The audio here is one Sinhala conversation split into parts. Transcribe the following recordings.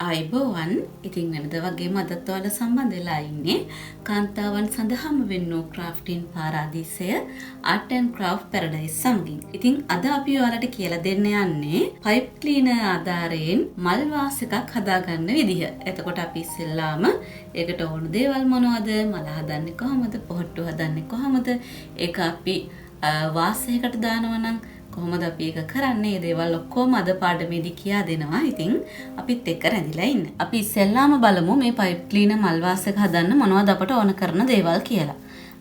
අයිබෝවන් ඉතින් වෙනද වගේම අදත් ඔයාලා සම්බන්ධ වෙලා ඉන්නේ කාන්තාවන් සඳහාම වෙන්නෝ ක්‍රාෆ්ටින් පාරාදීසය ආර්ට් ඇන්ඩ් ක්‍රාෆ්ට් පැරඩයිස් සමගින්. ඉතින් අද අපි ඔයාලට කියලා දෙන්න යන්නේ පයිප් ක්ලීනර් ආධාරයෙන් මල් වාස් එකක් හදාගන්න විදිහ. එතකොට අපි ඉස්සෙල්ලාම ඒකට ඕන දේවල් මොනවද? මල හදන්නේ කොහොමද? පොහට්ටු හදන්නේ කොහොමද? ඒක අපි වාස් එකකට දානවා නම් කොහොමද අපි ඒක කරන්නේ? මේ දේවල් ඔක්කොම අද පාඩමේදී කියා දෙනවා. ඉතින් අපිත් එක්ක රැඳිලා ඉන්න. අපි ඉස්සෙල්ලාම බලමු මේ පයිප් ක්ලීනර් මල් වාස් එක හදන්න මොනවද අපට ඕන කරන දේවල් කියලා.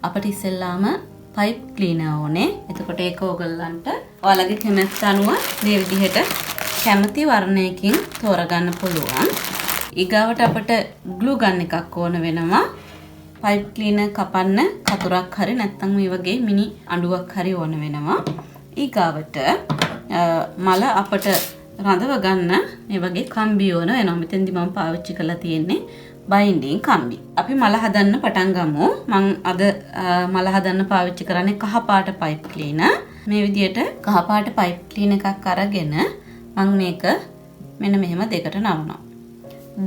අපිට ඉස්සෙල්ලාම පයිප් ක්ලීනර් ඕනේ. එතකොට ඒක ඕගොල්ලන්ට ඔයාලගේ කැමැත්ත අනුව මේ විදිහට කැමති වර්ණයකින් තෝරගන්න පුළුවන්. ඊගාවට අපිට ග්ලූ ගන් එකක් ඕන වෙනවා. පයිප් ක්ලීනර් කපන්න කතුරක් හරි නැත්නම් මේ වගේ මිනි අඬුවක් හරි ඕන වෙනවා. ඊගාවට මල අපට රඳව ගන්න මේ වගේ කම්බි ඕන වෙනවා. මෙතෙන්දි මම පාවිච්චි කරලා තියෙන්නේ බයින්ඩින් කම්බි. අපි මල හදන්න පටන් ගමු. මම අද මල හදන්න පාවිච්චි කරන්නේ කහ පාට පයිප් ක්ලීනර්. මේ විදිහට කහ පාට පයිප් ක්ලීනර් එකක් අරගෙන මම මේක මෙන්න මෙහෙම දෙකට නවනවා.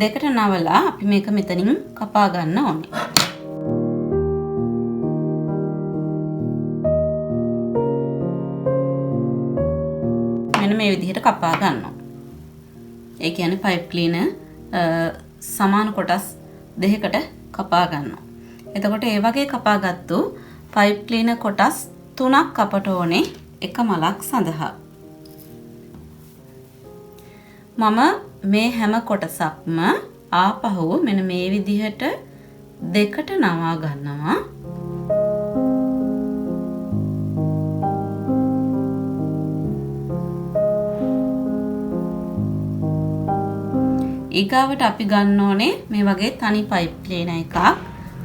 දෙකට නවලා අපි මේක මෙතනින් කපා ගන්න ඕනේ. මේ විදිහට කපා ගන්නවා. ඒ කියන්නේ පයිප් ක්ලීනර් සමාන කොටස් දෙකකට කපා ගන්නවා. එතකොට ඒ වගේ කපාගත්තු පයිප් ක්ලීනර් කොටස් 3ක් අපට ඕනේ එක මලක් සඳහා. මම මේ හැම කොටසක්ම ආපහු මෙන්න මේ විදිහට දෙකට නවා ගන්නවා. ඊගාවට අපි ගන්න ඕනේ මේ වගේ තනි පයිප් ක්ලීනර් එකක්.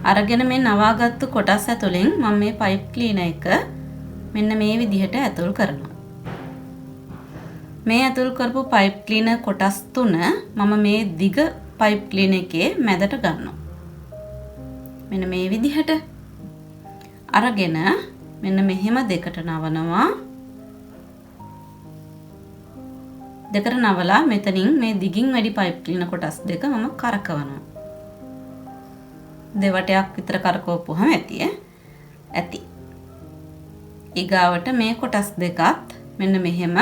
අරගෙන මේ නවාගත්තු කොටස් ඇතුලෙන් මම මේ පයිප් ක්ලීනර් එක මෙන්න මේ විදිහට ඇතුල් කරනවා. මේ ඇතුල් කරපු පයිප් ක්ලීනර් කොටස් 3 මම මේ දිග පයිප් ක්ලීනර් එකේ මැදට ගන්නවා. මෙන්න මේ විදිහට අරගෙන මෙන්න මෙහෙම දෙකට නවනවා. දෙකට නවලා මෙතනින් මේ දිගින් වැඩි පයිප් ක්ලීනර් කොටස් දෙක මම කරකවනවා. දෙවටයක් විතර කරකවපුවහම ඇති. ඊගාවට මේ කොටස් දෙකත් මෙන්න මෙහෙම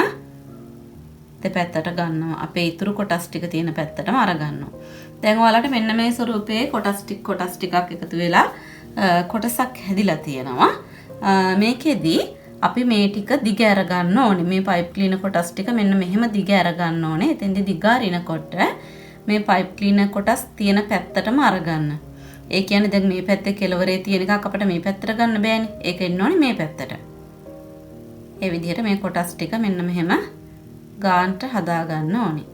දෙපැත්තට ගන්නවා. අපේ ඉතුරු කොටස් ටික තියෙන පැත්තටම අරගන්නවා. දැන් ඔයාලට මෙන්න මේ ස්වරූපයේ කොටස් ටිකක් එකතු වෙලා කොටසක් හැදිලා තියෙනවා. මේකෙදි අපි මේ ටික දිග අර ගන්න ඕනේ. මේ පයිප් ක්ලීනර් කොටස් ටික මෙන්න මෙහෙම දිග අර ගන්න ඕනේ. එතෙන්දි දිග අරිනකොට මේ පයිප් ක්ලීනර් කොටස් තියෙන පැත්තටම අරගන්න. ඒ කියන්නේ දැන් මේ පැත්තේ කෙළවරේ තියෙන එකක් අපිට මේ පැත්තට ගන්න බෑනේ. ඒක එන්න ඕනේ මේ පැත්තට. ඒ විදිහට මේ කොටස් ටික මෙන්න මෙහෙම ගාන්ට හදා ගන්න ඕනේ.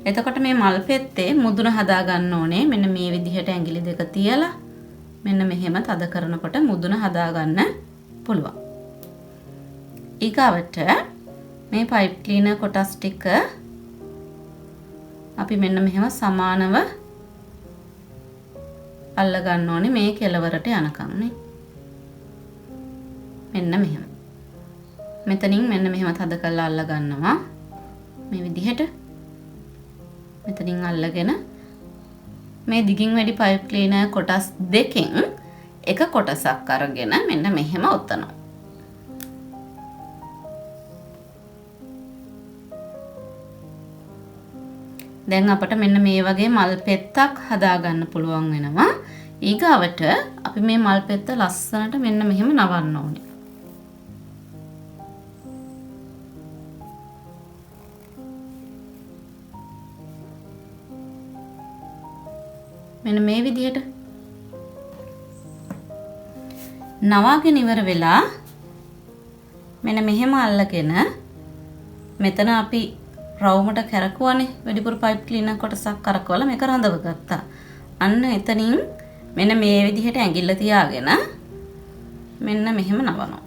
එතකොට මේ මල් පෙත්තේ මුදුන හදා ගන්න ඕනේ. මෙන්න මේ විදිහට ඇඟිලි දෙක තියලා මෙන්න මෙහෙම තද කරනකොට මුදුන හදා ගන්න පුළුවන්. ඊගාවට මේ පයිප් ක්ලීනර් කොටස් ටික අපි මෙන්න මෙහෙම සමානව අල්ල ගන්න ඕනේ මේ කෙළවරට යනකම් නේ. මෙන්න මෙහෙම. මෙතනින් මෙන්න මෙහෙම තද කරලා අල්ල ගන්නවා. මේ විදිහට. මෙතනින් අල්ලගෙන මේ දිගින් වැඩි පයිප් ක්ලීනර් කොටස් දෙකෙන් එක කොටසක් අරගෙන මෙන්න මෙහෙම ඔතනවා. දැන් අපට මෙන්න මේ වගේ මල් පෙත්තක් හදාගන්න පුළුවන් වෙනවා. ඊගාවට අපි මේ මල් පෙත්ත ලස්සනට මෙන්න මෙහෙම නවන්න ඕනේ. මෙන්න මේ විදිහට නවාගෙන ඉවර වෙලා මෙන්න මෙහෙම අල්ලගෙන මෙතන අපි රවුමට කරකවන්නේ වැඩිපුර පයිප් ක්ලීනර් කොටසක් කරකවලා මේක රඳව ගත්තා. අන්න එතනින් මෙන්න මේ විදිහට ඇඟිල්ල තියාගෙන මෙන්න මෙහෙම නවනවා.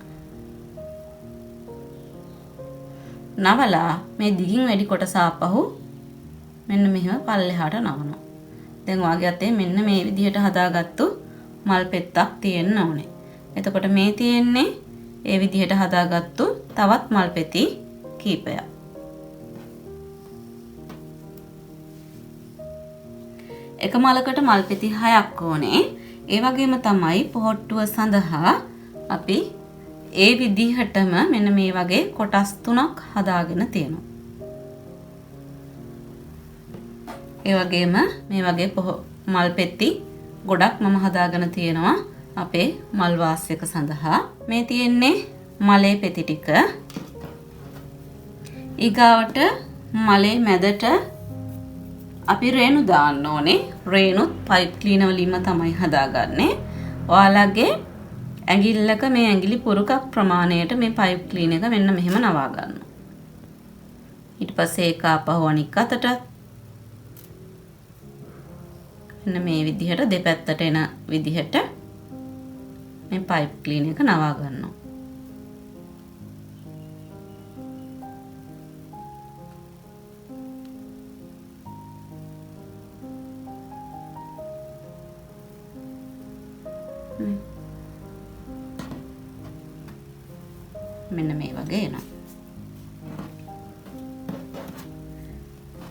නවලා මේ දිගින් වැඩි කොටස ආපහු මෙන්න මෙහෙම පල්ලෙහාට නවනවා. දැන් ඔයාගේ අතේ මෙන්න මේ විදිහට හදාගත්තු මල් පෙත්තක් තියෙන්න ඕනේ. එතකොට මේ තියෙන්නේ ඒ විදිහට හදාගත්තු තවත් මල් පෙති කීපයක්. එක මලකට මල් පෙති 6ක් ඕනේ. ඒ වගේම තමයි පොහට්ටුව සඳහා අපි ඒ විදිහටම මෙන්න මේ වගේ කොටස් 3ක් හදාගෙන තියෙනවා. ඒ වගේම මේ වගේ මල් පෙති ගොඩක් මම හදාගෙන තියෙනවා අපේ මල් වාස්යක සඳහා. මේ තියෙන්නේ මලේ පෙති ටික. ඊගාවට මලේ මැදට අපි රේණු දාන්න ඕනේ. රේණුත් පයිප් ක්ලීනර් වලින්ම තමයි හදාගන්නේ. ඔයාලගේ ඇඟිල්ලක මේ ඇඟිලි පුරුකක් ප්‍රමාණයට මේ පයිප් ක්ලීනර් එක මෙන්න මෙහෙම නවා ගන්න. ඊට පස්සේ ඒක ආපහු අනික් අතට මෙන්න මේ විදිහට දෙපැත්තට එන විදිහට මේ පයිප් ක්ලීනර් එක නවා ගන්නවා. මෙන්න මේ වගේ එනවා.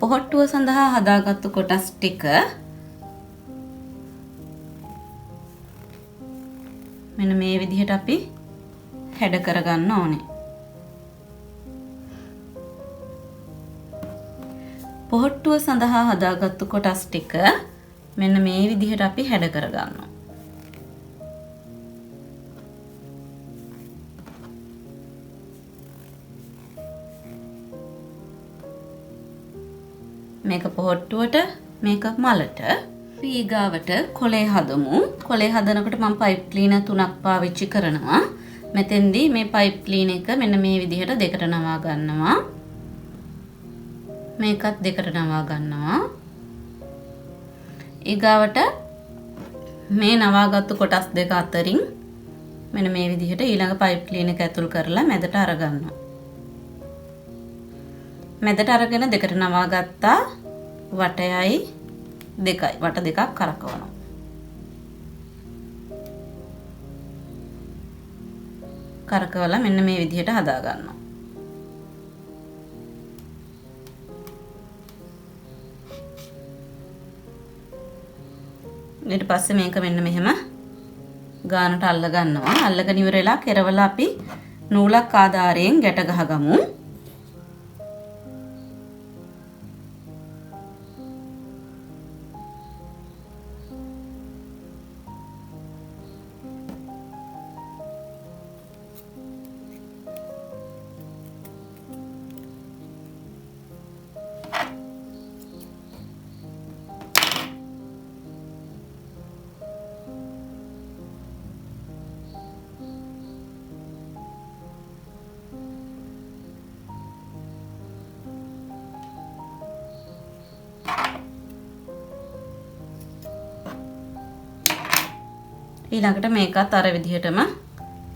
පොහට්ටුව සඳහා හදාගත්තු කොටස් ටික මෙන්න මේ විදිහට අපි හැඩ කරගන්න ඕනේ. පොහට්ටුව සඳහා හදාගත්තු කොටස් ටික මෙන්න මේ විදිහට අපි හැඩ කරගන්නවා. මේක පොහට්ටුවට මේක මලට. ඊගාවට කොලේ හදමු. කොලේ හදනකොට මම පයිප් ක්ලීනර් 3ක් පාවිච්චි කරනවා. මෙතෙන්දී මේ පයිප් ක්ලීනර් එක මෙන්න මේ විදිහට දෙකට නවා ගන්නවා. මේකත් දෙකට නවා ගන්නවා. ඊගාවට මේ නවාගත්තු කොටස් දෙක අතරින් මෙන්න මේ විදිහට ඊළඟ පයිප් ක්ලීනර් එක ඇතුල් කරලා මැදට අරගන්නවා. මැදට අරගෙන දෙකට නවා ගත්තා. වටයයි දෙකයි වට දෙකක් කරකවනවා. කරකවලා මෙන්න මේ විදිහට හදා ගන්නවා. ඊට පස්සේ මේක මෙන්න මෙහෙම ගානට අල්ල ගන්නවා. අල්ලගෙන ඉවරලා කෙරවල අපි නූලක් ආධාරයෙන් ගැට ගහගමු. ඊළඟට මේකත් අර විදිහටම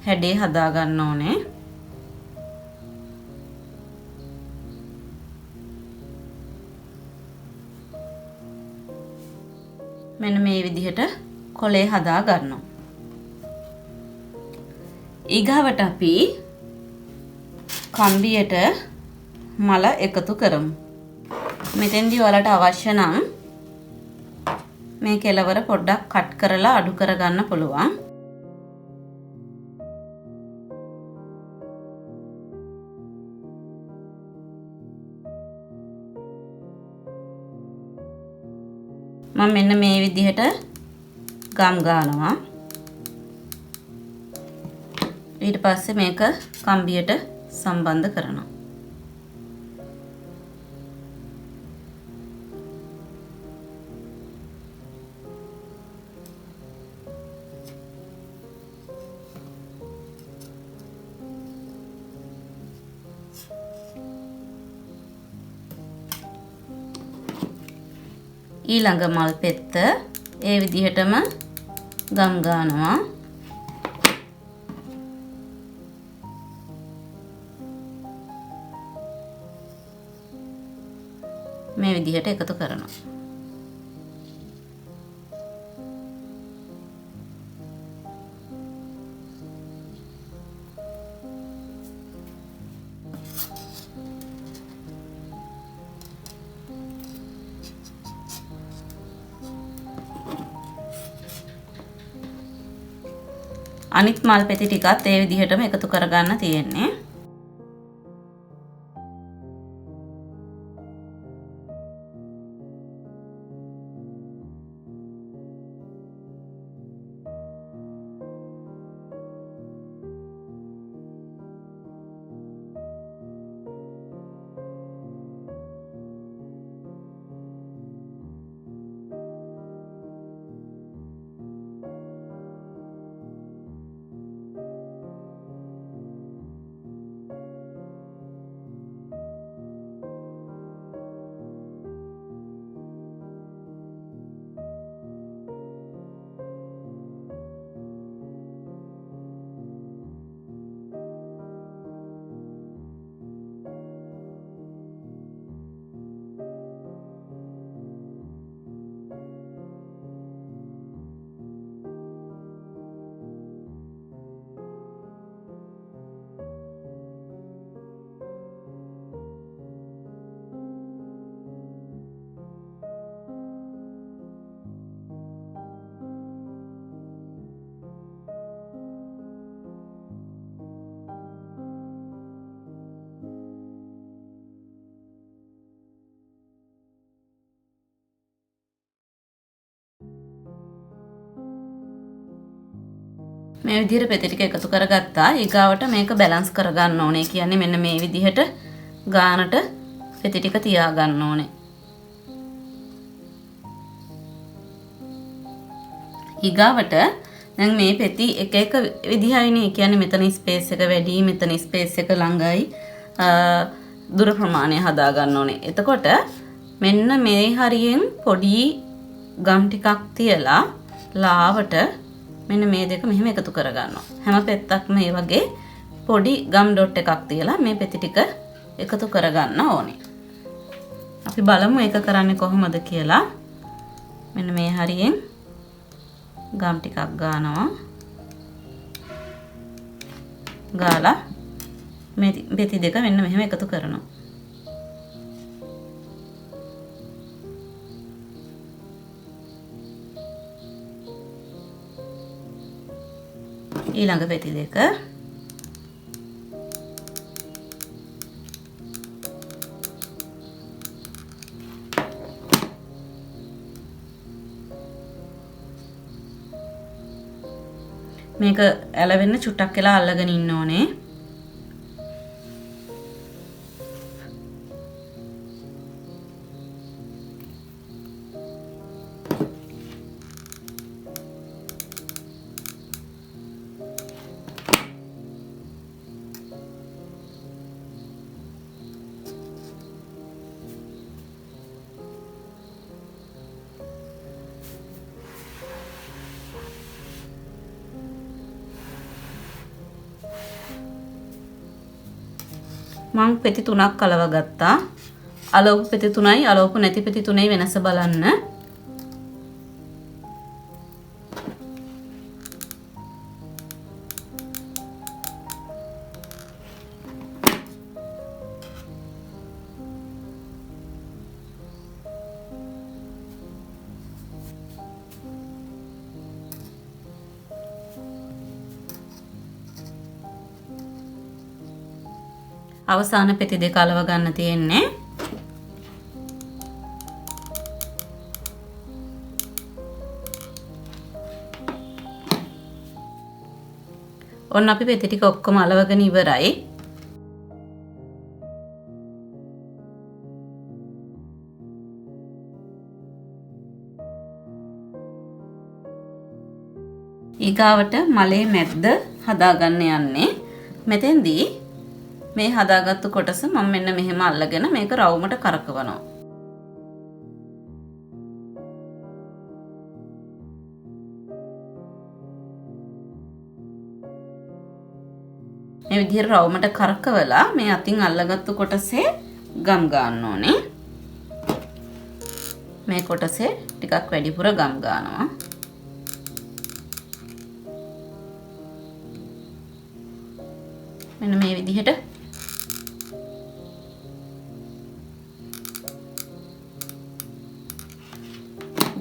හැඩේ හදා ගන්න ඕනේ. මෙන්න මේ විදිහට කොලේ හදා ගන්නවා. ඊගාවට අපි කම්බියට මල එකතු කරමු. මෙතෙන්දී ඔයාලට අවශ්‍ය නම් මේ කෙලවර පොඩ්ඩක් කට් කරලා අඩු කරගන්න පුළුවන්. මම මෙන්න මේ විදිහට ගම් ගන්නවා. ඊට පස්සේ මේක කම්බියට සම්බන්ධ කරනවා. ඊළඟ මල් පෙත්ත ඒ විදිහටම ගම් ගන්නවා. මේ විදිහට එකතු කරනවා. අනිත් මල් පෙති ටිකත් ඒ විදිහටම එකතු කරගන්න තියෙන්නේ. මේ විදිහට පෙති ටික එකතු කරගත්තා. ඊගාවට මේක බැලන්ස් කරගන්න ඕනේ. කියන්නේ මෙන්න මේ විදිහට ගානට පෙති ටික තියාගන්න ඕනේ. ඊගාවට දැන් මේ පෙති එක එක විදිහයිනේ. කියන්නේ මෙතන ස්පේස් එක වැඩි, මෙතන ස්පේස් එක ළඟයි. දුර ප්‍රමාණය හදා ගන්න ඕනේ. එතකොට මෙන්න මේ හරියෙන් පොඩි ගම් ටිකක් තියලා ලාවට මෙන්න මේ දෙක මෙහෙම එකතු කරගන්නවා. හැම පෙත්තක්ම මේ වගේ පොඩි ගම් ඩොට් එකක් තියලා මේ පෙති ටික එකතු කරගන්න ඕනේ. අපි බලමු ඒක කරන්නේ කොහොමද කියලා. මෙන්න මේ හරියෙන් ගම් ටිකක් ගන්නවා. ගාලා මේ පෙති දෙක මෙන්න මෙහෙම එකතු කරනවා. ඊළඟ පෙති දෙක මේක ඇලවෙන්න චුට්ටක් වෙලා අල්ලගෙන ඉන්න ඕනේ. මං පෙති 3ක් අලව ගත්තා. අලවපු පෙති 3යි අලවපු නැති පෙති 3යි වෙනස බලන්න. අවසාන පෙති දෙක අලව ගන්න තියෙන්නේ. ඔන්න අපි පෙති ටික ඔක්කොම අලවගෙන ඉවරයි. ඊගාවට මලේ මැද්ද හදාගන්න යන්නේ. මෙතෙන්දී මේ හදාගත්තු කොටස මම මෙන්න මෙහෙම අල්ලගෙන මේක රවුමට කරකවනවා. මේ විදිහට රවුමට කරකවලා මේ අතින් අල්ලගත්තු කොටසේ ගම් ගන්න ඕනේ. මේ කොටසේ ටිකක් වැඩිපුර ගම් ගන්නවා. මෙන්න මේ විදිහට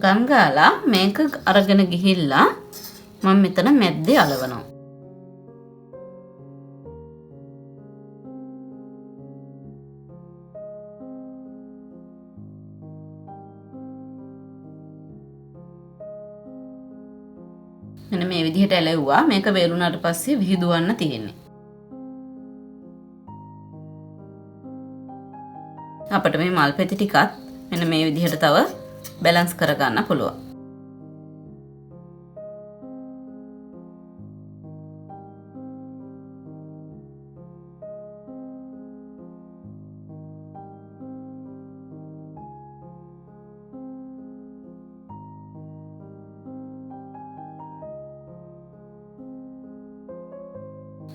ගම් ගාලා මේක අරගෙන ගිහිල්ලා මම මෙතන මැද්දේ අලවනවා. මෙන්න මේ විදිහට ඇලෙව්වා. මේක වේලුණාට පස්සේ විහිදුවන්න තියෙන්නේ. අපිට මේ මල් පෙති ටිකත් මෙන්න මේ විදිහට තව බැලන්ස් කරගන්න පුළුවන්.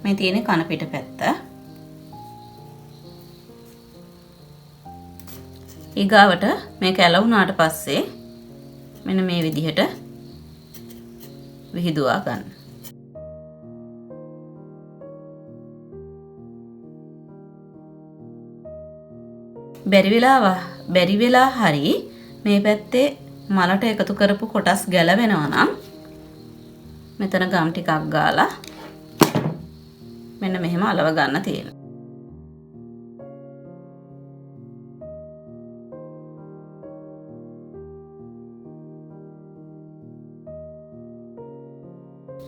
මේ තියෙන කන පිට පැත්ත. ඊගාවට මේක ඇලවුණාට පස්සේ මෙන්න මේ විදිහට විහිදුවා ගන්න. බැරි වෙලා හරි මේ පැත්තේ මලට එකතු කරපු කොටස් ගැලවෙනවා නම් මෙතන ගම් ටිකක් ගාලා මෙන්න මෙහෙම අලව ගන්න තියෙනවා.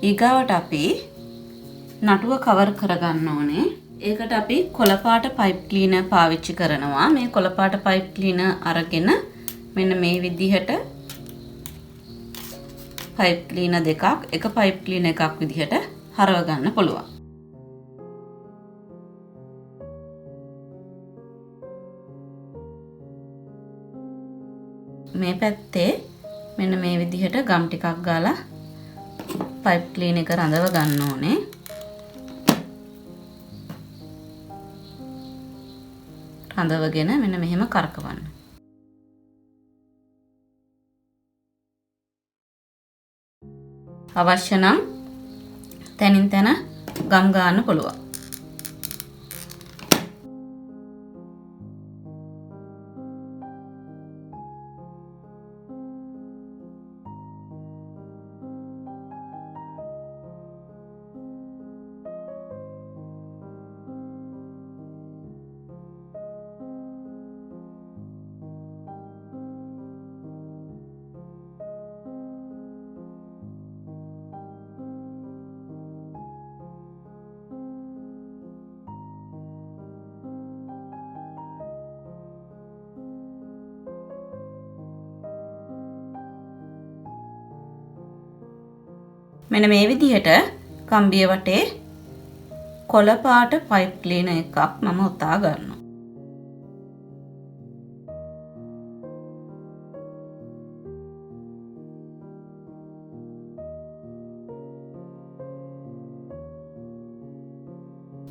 ඊගාවට අපි නටුව කවර් කරගන්න ඕනේ. ඒකට අපි කොළපාට පයිප් ක්ලීනර් පාවිච්චි කරනවා. මේ කොළපාට පයිප් ක්ලීනර් අරගෙන මෙන්න මේ විදිහට පයිප් ක්ලීනර් දෙකක් එක පයිප් ක්ලීනර් එකක් විදිහට හරව ගන්න පුළුවන්. මේ පැත්තේ මෙන්න මේ විදිහට ගම් ටිකක් ගාලා පයිප් ක්ලීනර් එක රඳව ගන්න ඕනේ. රඳවගෙන මෙන්න මෙහෙම කරකවන්න. අවශ්‍ය නම් තනින් තන ගම් ගන්න පුළුවන්. මෙන්න මේ විදිහට කම්බිය වටේ කොළ පාට පයිප් ක්ලීනර් එකක් මම උතා ගන්නවා.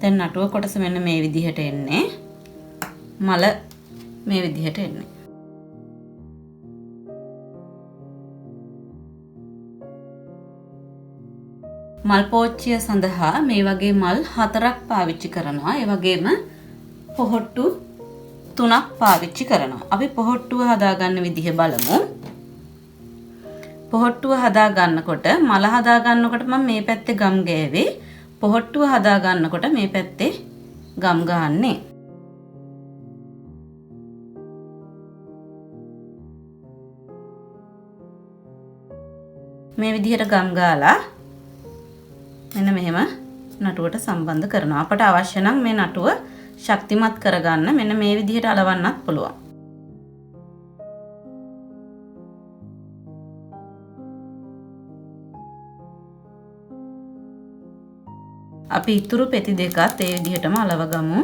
දැන් නටුව කොටස මෙන්න මේ විදිහට එන්නේ. මල මේ විදිහට එන්නේ. මල් පෝච්චිය සඳහා මේ වගේ මල් 4ක් පාවිච්චි කරනවා. ඒ වගේම පොහොට්ටු 3ක් පාවිච්චි කරනවා. අපි පොහොට්ටුව හදාගන්න විදිහ බලමු. පොහොට්ටුව හදා ගන්නකොට මල හදා ගන්නකොට මම මේ පැත්තේ ගම් ගෑවේ. පොහොට්ටුව හදා ගන්නකොට මේ පැත්තේ ගම් ගහන්නේ. මේ විදිහට ගම් ගාලා මෙන්න මෙහෙම නටුවට සම්බන්ධ කරනවා. අපට අවශ්‍ය නම් මේ නටුව ශක්තිමත් කරගන්න මෙන්න මේ විදිහට අලවන්නත් පුළුවන්. අපි ඉතුරු පෙති දෙකත් ඒ විදිහටම අලව ගමු.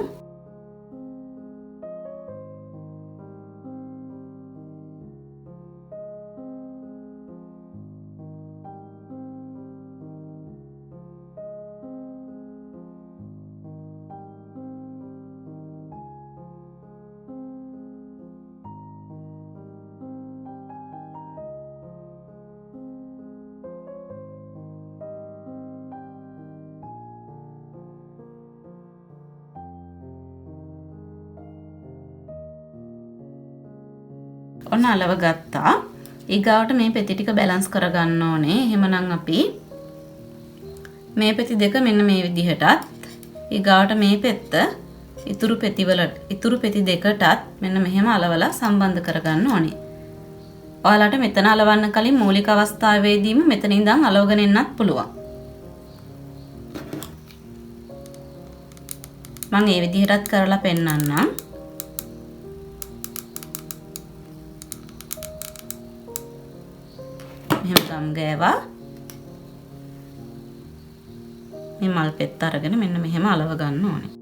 ඔන්න අලව ගත්තා. ඊගාවට මේ පෙති ටික බැලන්ස් කරගන්න ඕනේ. එහෙමනම් අපි මේ පෙති දෙක මෙන්න මේ විදිහටත් ඊගාවට මේ පෙත්ත ඉතුරු පෙති දෙකටත් මෙන්න මෙහෙම අලවලා සම්බන්ධ කරගන්න ඕනේ. ඔයාලට මෙතන අලවන්න කලින් මූලික අවස්ථාවේදීම මෙතන ඉඳන් අලවගෙන එන්නත් පුළුවන්. මම මේ විදිහටත් කරලා පෙන්නන්නම්. මෙහෙම ගම් ගෑවා. මේ මල් පෙත්ත අරගෙන මෙන්න මෙහෙම අලව ගන්න ඕනේ.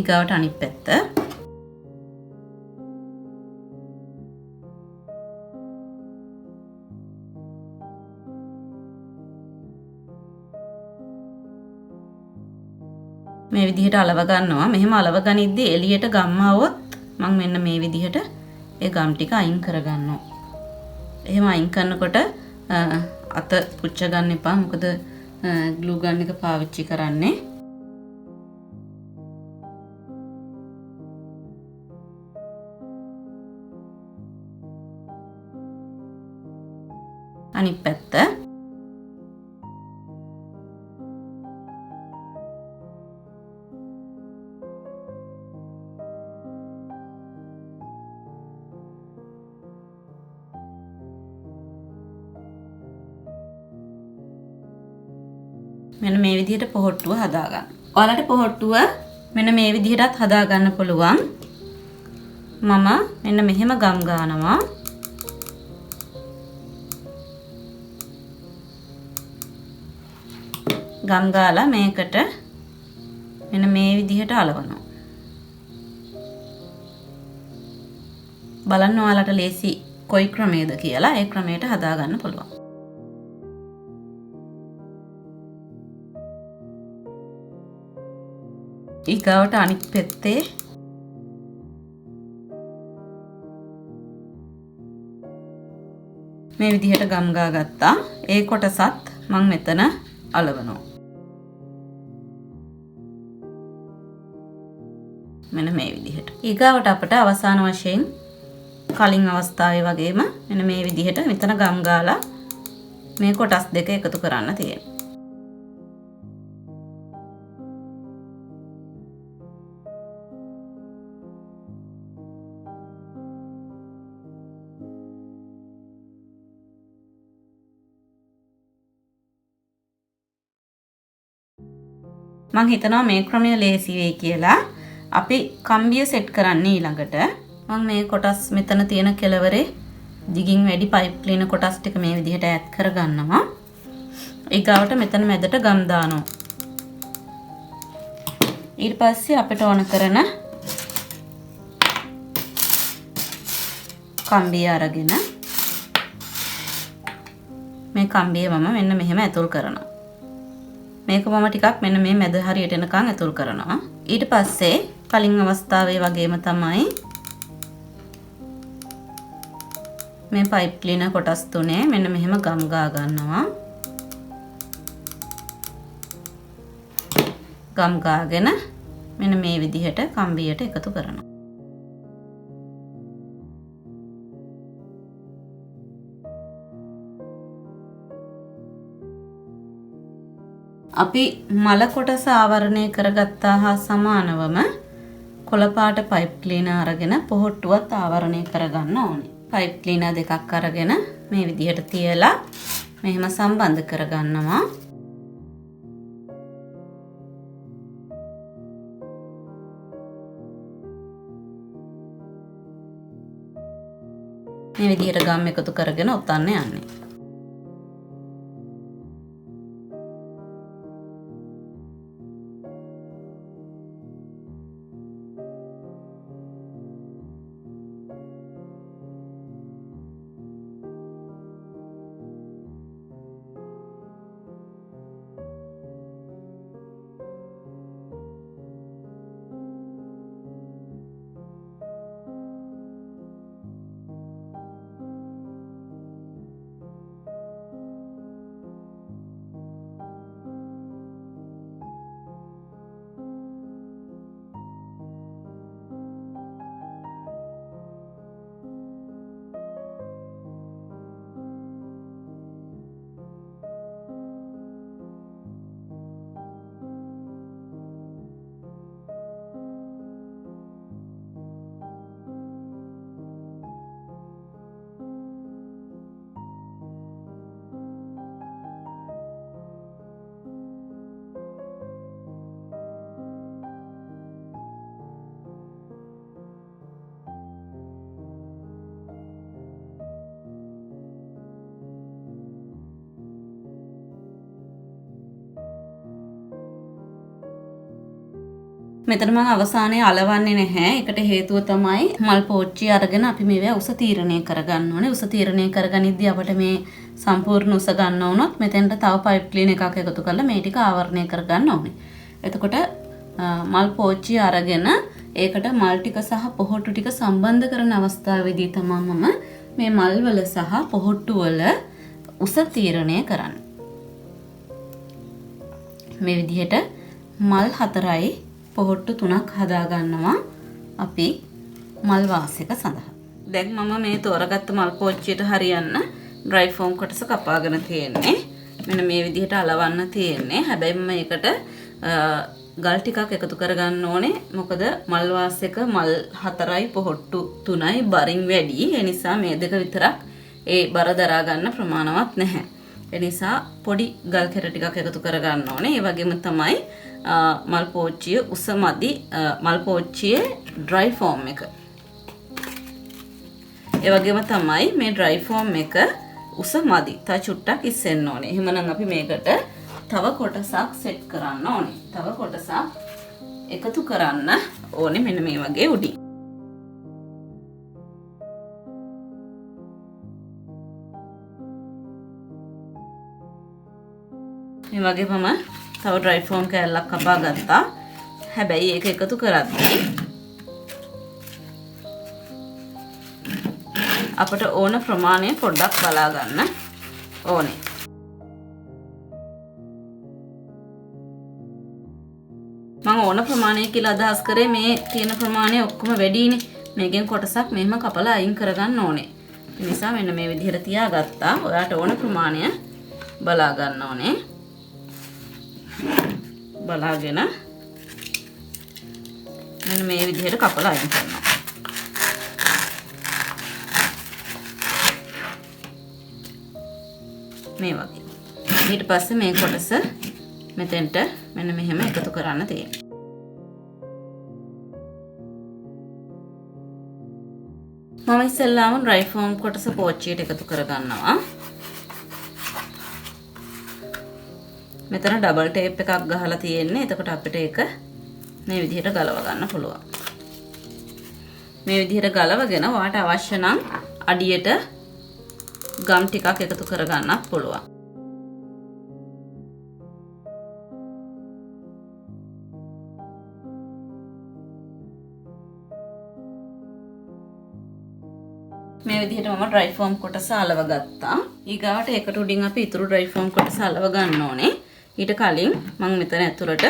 ඊගාවට අනිත් පැත්ත. මේ විදිහට අලව ගන්නවා. මෙහෙම අලව ගනිද්දී එළියට ගම් ආවොත් මම මෙන්න මේ විදිහට ඒ ගම් ටික අයින් කරගන්නවා. එහෙම අයින් කරනකොට අත පුච්ච ගන්න එපා. මොකද ග්ලූ ගන් එක පාවිච්චි කරන්නේ. අනිත් පැත්ත. මෙන්න මේ විදිහට පොහට්ටුව හදාගන්න. ඔයාලට පොහට්ටුව මෙන්න මේ විදිහටත් හදාගන්න පුළුවන්. මම මෙන්න මෙහෙම ගම් ගන්නවා. ගම් ගාලා මේකට මෙන්න මේ විදිහට අලවනවා. බලන්න ඔයාලට ලේසි කොයි ක්‍රමයේද කියලා. ඒ ක්‍රමයට හදාගන්න පුළුවන්. ඊගාවට අනිත් පැත්තේ මේ විදිහට ගම් ගාගත්තා. ඒ කොටසත් මම මෙතන අලවනවා. මෙන්න මේ විදිහට. ඊගාවට අපට අවසාන වශයෙන් කලින් අවස්ථාවේ වගේම මෙන්න මේ විදිහට මෙතන ගම් ගාලා මේ කොටස් දෙක එකතු කරන්න තියෙනවා. මම හිතනවා මේ ක්‍රමය ලේසි වෙයි කියලා. අපි කම්බිය සෙට් කරන්න ඊළඟට මම මේ කොටස් මෙතන තියෙන කෙළවරේ දිගින් වැඩි පයිප් ක්ලීනර් කොටස් ටික මේ විදිහට ඈඩ් කරගන්නවා. ඊගාවට මෙතන මැදට ගම් දානවා. ඊට පස්සේ අපිට ඕන කරන කම්බිය අරගෙන මේ කම්බිය මම මෙන්න මෙහෙම ඇතුල් කරනවා. මේක මම ටිකක් මෙන්න මේ මැද හරියට එනකන් ඇතුල් කරනවා. ඊට පස්සේ කලින් අවස්ථාවේ වගේම තමයි මේ පයිප් ක්ලීනර් කොටස් තුනේ මෙන්න මෙහෙම ගම් ගා ගන්නවා. ගම් ගාගෙන මෙන්න මේ විදිහට කම්බියට එකතු කරනවා. අපි මල කොටස ආවරණය කරගත්තා හා සමානවම කොළ පාට පයිප් ක්ලීනර් අරගෙන පොහට්ටුවත් ආවරණය කරගන්න ඕනේ. පයිප් ක්ලීනර් දෙකක් අරගෙන මේ විදිහට තියලා මෙහෙම සම්බන්ධ කරගන්නවා. මේ විදිහට ගම් එකතු කරගෙන ඔතන්න යන්නේ. මෙතන මම අවසානයේ අලවන්නේ නැහැ. ඒකට හේතුව තමයි මල් පෝච්චිය අරගෙන අපි මේවා උස තීරණය කරගන්න ඕනේ. උස තීරණය කරගනිද්දී අපිට මේ සම්පූර්ණ උස ගන්න වුණොත් මෙතෙන්ට තව පයිප් ක්ලීන් එකක් එකතු කරලා මේ ටික ආවරණය කරගන්න ඕනේ. එතකොට මල් පෝච්චිය අරගෙන ඒකට මල් ටික සහ පොහොට්ටු ටික සම්බන්ධ කරන අවස්ථාවේදී තමයි මම මේ මල් වල සහ පොහොට්ටු වල උස තීරණය කරන්නේ. මේ විදිහට මල් 4යි පොහොට්ටු 3ක් හදා ගන්නවා අපි මල් වාසයක සඳහා. දැන් මම මේ තෝරගත්ත මල් පෝච්චියට හරියන්න ඩ්‍රයි ෆෝම් කොටස කපාගෙන තියෙන්නේ. මෙන්න මේ විදිහට අලවන්න තියෙන්නේ. හැබැයි මම ඒකට ගල් ටිකක් එකතු කරගන්න ඕනේ. මොකද මල් වාසයක මල් 4යි පොහොට්ටු 3යි බරින් වැඩි. ඒ නිසා මේ දෙක විතරක් ඒ බර දරා ගන්න ප්‍රමාණවත් නැහැ. ඒ නිසා පොඩි ගල් කෙර ටිකක් එකතු කරගන්න ඕනේ. ඒ වගේම තමයි මල් පෝච්චිය උස මදි මල් පෝච්චියේ ඩ්‍රයි ෆෝම් එක. ඒ වගේම තමයි මේ ඩ්‍රයි ෆෝම් එක උස මදි. තා චුට්ටක් ඉස්සෙන්න ඕනේ. එහෙමනම් අපි මේකට තව කොටසක් සෙට් කරන්න ඕනේ. තව කොටසක් එකතු කරන්න ඕනේ මෙන්න මේ වගේ උඩින්. මේ වගේම තව ඩ්‍රයි ෆෝම් කෑල්ලක් කපා ගත්තා. හැබැයි ඒක එකතු කරද්දී අපට ඕන ප්‍රමාණය පොඩ්ඩක් බලා ගන්න ඕනේ. මම ඕන ප්‍රමාණය කියලා අදහස් කරේ මේ තියෙන ප්‍රමාණය ඔක්කොම වැඩිනේ. මේකෙන් කොටසක් මෙහෙම කපලා අයින් කරගන්න ඕනේ. ඒ නිසා මෙන්න මේ විදිහට තියාගත්තා. ඔයාට ඕන ප්‍රමාණය බලා ගන්න ඕනේ. බලාගෙන මෙන්න මේ විදිහට කපලා අයින් කරනවා. මේ වගේ. ඊට පස්සේ මේ කොටස මෙතෙන්ට මෙන්න මෙහෙම එකතු කරන්න තියෙනවා. මම ඉස්සෙල්ලාම ඩ්‍රයි ෆෝම් කොටස පෝච්චියට එකතු කරගන්නවා. මෙතන ඩබල් ටේප් එකක් ගහලා තියෙන්නේ. එතකොට අපිට ඒක මේ විදිහට ගලව ගන්න පුළුවන්. මේ විදිහට ගලවගෙන ඔයාට අවශ්‍ය නම් අඩියට ගම් ටිකක් එකතු කරගන්නත් පුළුවන්. මේ විදිහට මම ඩ්‍රයි ෆෝම් කොටස අලව ගත්තා. ඊගාවට ඒකට උඩින් අපි ඉතුරු ඩ්‍රයි ෆෝම් කොටස අලව ගන්න ඕනේ. ඊට කලින් මම මෙතන ඇතුළට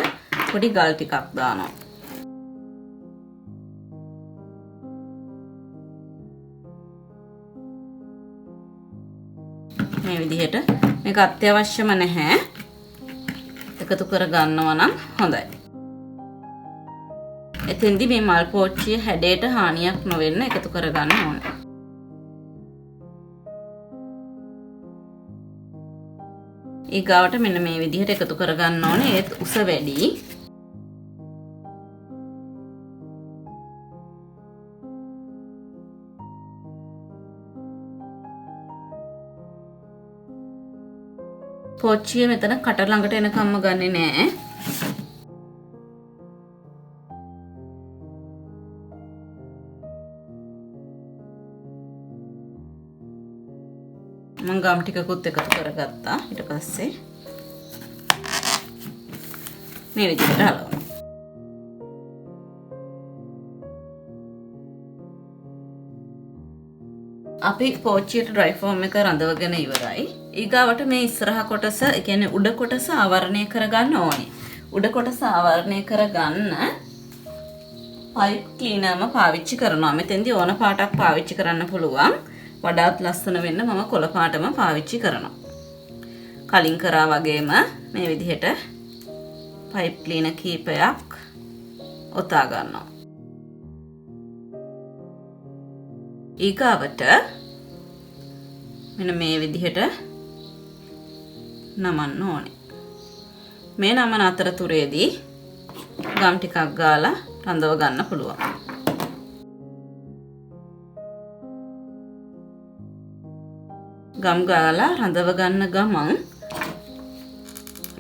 පොඩි ගල් ටිකක් දානවා. මේ විදිහට මේක අත්‍යවශ්‍යම නැහැ. එකතු කර ගන්නවා නම් හොඳයි. එතෙන්දී මේ මල් පෝච්චිය හැඩයට හානියක් නොවෙන්න එකතු කර ගන්න ඕනේ. ඊගාවට මෙන්න මේ විදිහට එකතු කරගන්න ඕනේ. ඒත් උස වැඩි. පෝච්චිය මෙතන කට ළඟට එනකම්ම ගන්නෙ නෑ. මම ගම් ටිකකුත් එකතු කරගත්තා. ඊට පස්සේ මේ විදිහට හලවනවා. අපි පෝච්චියට ඩ්‍රයි ෆෝම් එක රඳවගෙන ඉවරයි. ඊගාවට මේ ඉස්සරහ කොටස, ඒ කියන්නේ උඩ කොටස ආවරණය කරගන්න ඕනේ. උඩ කොටස ආවරණය කරගන්න පයිප් ක්ලීනර්ම පාවිච්චි කරනවා. මෙතෙන්දී ඕන පාටක් පාවිච්චි කරන්න පුළුවන්. වඩාත් ලස්සන වෙන්න මම කොළ පාටම පාවිච්චි කරනවා. කලින් කරා වගේම මේ විදිහට පයිප් ක්ලීනර් කීපයක් ඔතා ගන්නවා. ඊගාවට මෙන්න මේ විදිහට නමන්න ඕනේ. මේ නමන අතරතුරේදී ගම් ටිකක් ගාලා රඳව ගන්න පුළුවන්. ගම් ගාලා රඳව ගන්න ගමන්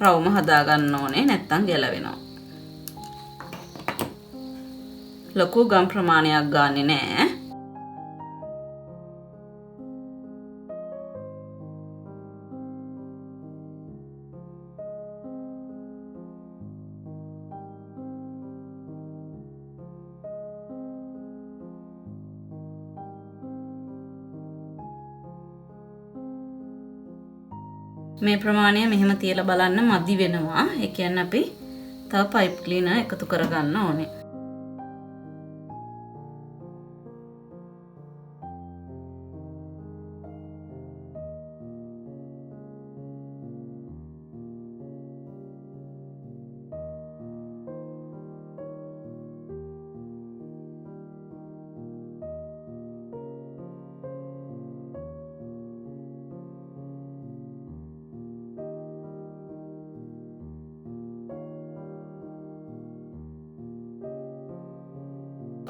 රවුම හදා ගන්න ඕනේ, නැත්නම් ගැලවෙනවා. ලොකු ගම් ප්‍රමාණයක් ගන්නෙ නෑ. මේ ප්‍රමාණය මෙහෙම තියලා බලන්න මදි වෙනවා. ඒ කියන්නේ අපි තව පයිප් ක්ලීනර් එකතු කරගන්න ඕනේ.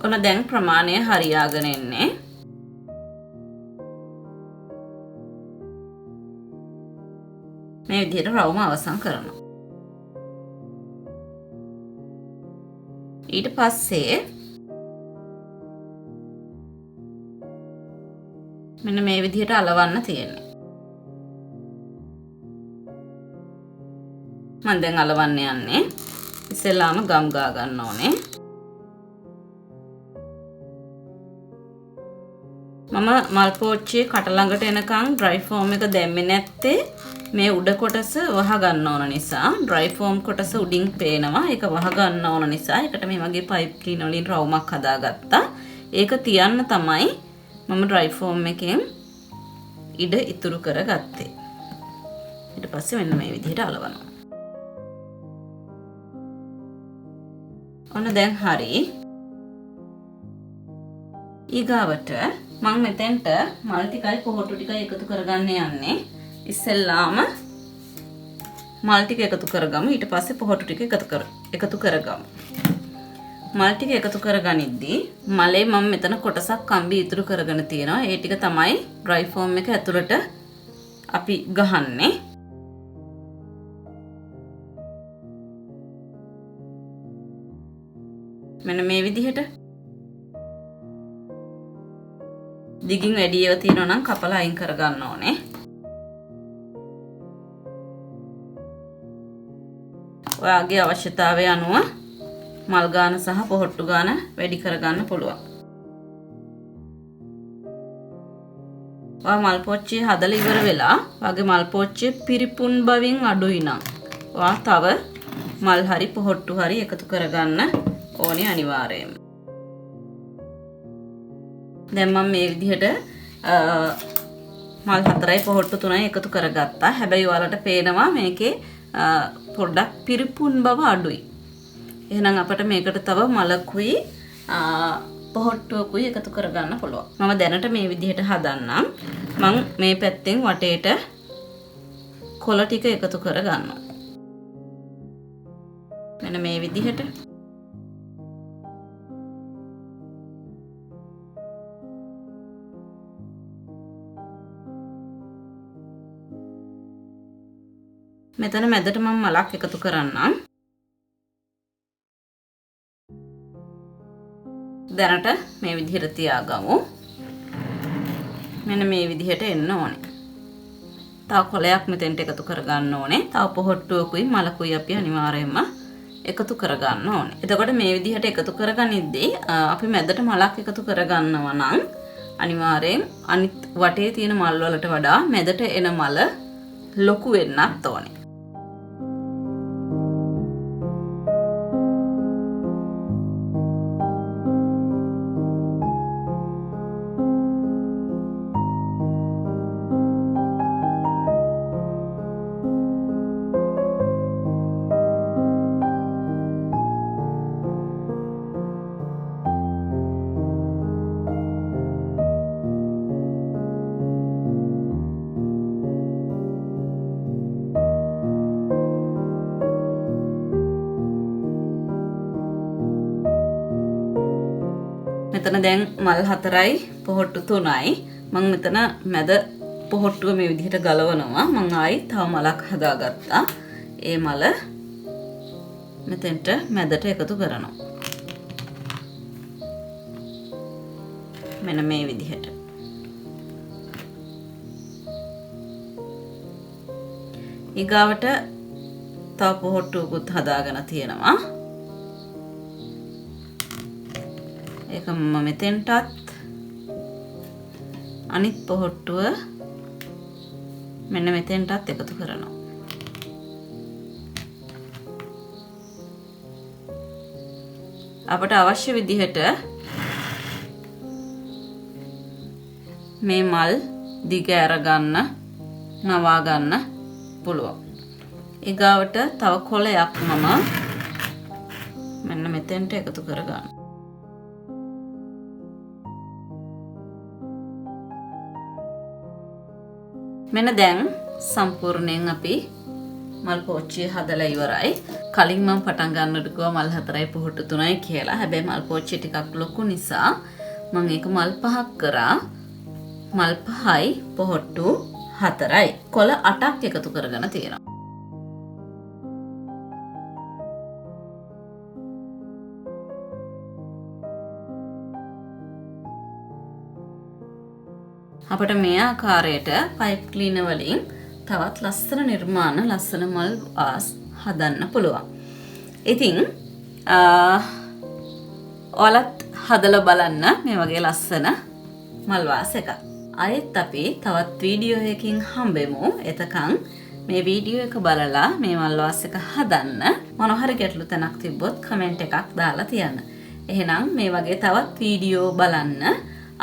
ඔන්න දැන් ප්‍රමාණය හරියාගෙන එන්නේ. මේ විදිහට රවුම අවසන් කරනවා. ඊට පස්සේ මෙන්න මේ විදිහට අලවන්න තියෙන්නේ. මම දැන් අලවන්න යන්නේ. ඉස්සෙල්ලාම ගම් ගා ගන්න ඕනේ. මම මල් පෝච්චියේ කට ළඟට එනකන් ඩ්‍රයි ෆෝම් එක දැම්මේ නැත්තේ මේ උඩ කොටස වහ ගන්න ඕන නිසා. ඩ්‍රයි ෆෝම් කොටස උඩින් පේනවා. ඒක වහ ගන්න ඕන නිසා ඒකට මේ වගේ පයිප් ක්ලීනර් වලින් රවුමක් හදාගත්තා. ඒක තියන්න තමයි මම ඩ්‍රයි ෆෝම් එකෙන් ඉඩ ඉතුරු කරගත්තේ. ඊට පස්සේ මෙන්න මේ විදිහට අලවනවා. ඔන්න දැන් හරි. ඊගාවට මම මෙතෙන්ට මල් ටිකයි පොහොට්ටු ටිකයි එකතු කරගන්න යන්නේ. ඉස්සෙල්ලාම මල් ටික එකතු කරගමු. ඊට පස්සේ පොහොට්ටු ටික එකතු කරගමු. මල් ටික එකතු කරගනිද්දී මලේ මම මෙතන කොටසක් කම්බි ඉතුරු කරගෙන තියෙනවා. ඒ ටික තමයි ඩ්‍රයි ෆෝම් එක ඇතුළට අපි ගහන්නේ. මෙන්න මේ විදිහට දිගින් වැඩි ඒවා තියෙනවා නම් කපලා අයින් කරගන්න ඕනේ. ඔයාගේ අවශ්‍යතාවය අනුව මල් ගාන සහ පොහොට්ටු ගාන වැඩි කරගන්න පුළුවන්. ඔයා මල් පෝච්චිය හදලා ඉවර වෙලා ඔයාගේ මල් පෝච්චිය පිරිපුන් බවින් අඩුයි නම් ඔයා තව මල් හරි පොහොට්ටු හරි එකතු කරගන්න ඕනේ අනිවාර්යයෙන්ම. දැන් මම මේ විදිහට මල් 4යි පොහොට්ටු 3යි එකතු කරගත්තා. හැබැයි ඔයාලට පේනවා මේකේ පොඩ්ඩක් පිරිපුන් බව අඩුයි. එහෙනම් අපිට මේකට තව මලකුයි පොහොට්ටුවකුයි එකතු කරගන්න පුළුවන්. මම දැනට මේ විදිහට හදන්නම්. මම මේ පැත්තෙන් වටේට කොළ ටික එකතු කරගන්නවා. මෙන්න මේ විදිහට මෙතන මැදට මම මලක් එකතු කරන්නම්. දැනට මේ විදිහට තියාගමු. මෙන්න මේ විදිහට එන්න ඕනේ. තව කොලයක් මෙතෙන්ට එකතු කරගන්න ඕනේ. තව පොහොට්ටුවකුයි මලකුයි අපි අනිවාර්යයෙන්ම එකතු කරගන්න ඕනේ. එතකොට මේ විදිහට එකතු කරගනිද්දී අපි මැදට මලක් එකතු කරගන්නවා නම් අනිවාර්යෙන් අනිත් වටේ තියෙන මල් වලට වඩා මැදට එන මල ලොකු වෙන්නත් ඕනේ. මෙතන දැන් මල් 4යි පොහොට්ටු 3යි මම මෙතන මැද පොහොට්ටුව මේ විදිහට ගලවනවා. මම ආයි තව මලක් හදාගත්තා. ඒ මල මෙතෙන්ට මැදට එකතු කරනවා. මෙන්න මේ විදිහට. ඊගාවට තව පොහට්ටුවකුත් හදාගෙන තියෙනවා. ඒක මම මෙතෙන්ටත් අනිත් පොහට්ටුව මෙන්න මෙතෙන්ටත් එකතු කරනවා. අපට අවශ්‍ය විදිහට මේ මල් දිග අරගන්න නවා ගන්න පුළුවන්. ඊගාවට තව කොළයක් මම මෙන්න මෙතෙන්ට එකතු කරගන්න. මෙන්න දැන් සම්පූර්ණයෙන් අපි මල් පෝච්චිය හදලා ඉවරයි. කලින් මම පටන් ගන්නට ගියා මල් 4යි පොහොට්ටු 3යි කියලා. හැබැයි මල් පෝච්චිය ටිකක් ලොකු නිසා මම ඒක මල් 5ක් කරා. මල් 5යි පොහොට්ටු 4යි. කොළ 8ක් එකතු කරගෙන තියෙනවා. අපිට මේ ආකාරයට පයිප් ක්ලීනර් වලින් තවත් ලස්සන නිර්මාණ ලස්සන මල් වාස් හදන්න පුළුවන්. ඉතින් ඔයාලත් හදලා බලන්න මේ වගේ ලස්සන මල් වාස් එකක්. ආයෙත් අපි තවත් වීඩියෝ එකකින් හම්බෙමු. එතකන් මේ වීඩියෝ එක බලලා මේ මල් වාස් එක හදන්න මොන හරි ගැටලු තැනක් තිබ්බොත් කමෙන්ට් එකක් දාලා තියන්න. එහෙනම් මේ වගේ තවත් වීඩියෝ බලන්න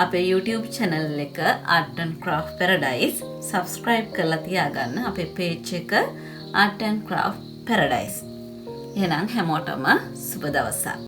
අපේ YouTube channel එක Art and Craft Paradise subscribe කරලා තියාගන්න. අපේ page එක Art and Craft Paradise. එහෙනම් හැමෝටම සුබ දවසක්.